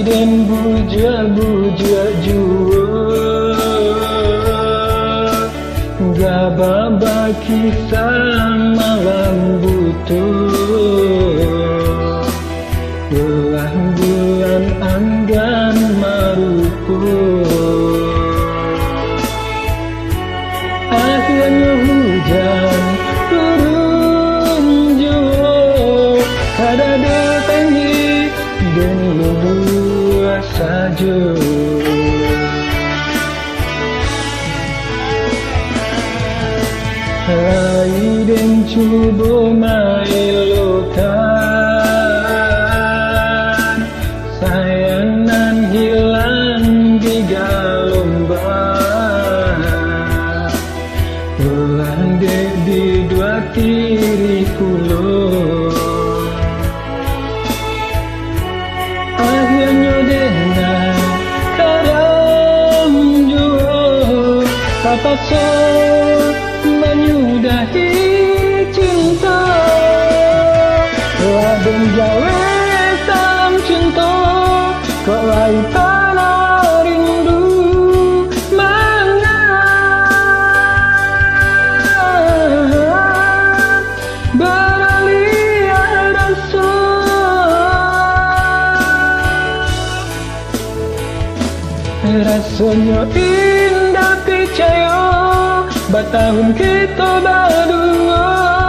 Dan bujak-bujak jua Gababa kisah malam butuh Belah bulan anggan maruku Akhirnya hujan turun jua Kada datangi dan luar saja Hai dan cuba mailokan Sayangan hilang di galombang Landek di dua tiri kulon Akhirnya dengan karam jua Kapasok menyudahi cinta Raden jawe salam cinta Kok lai tanah rindu menang Beralih rasa Rasanya indah percaya Batahun kita berdua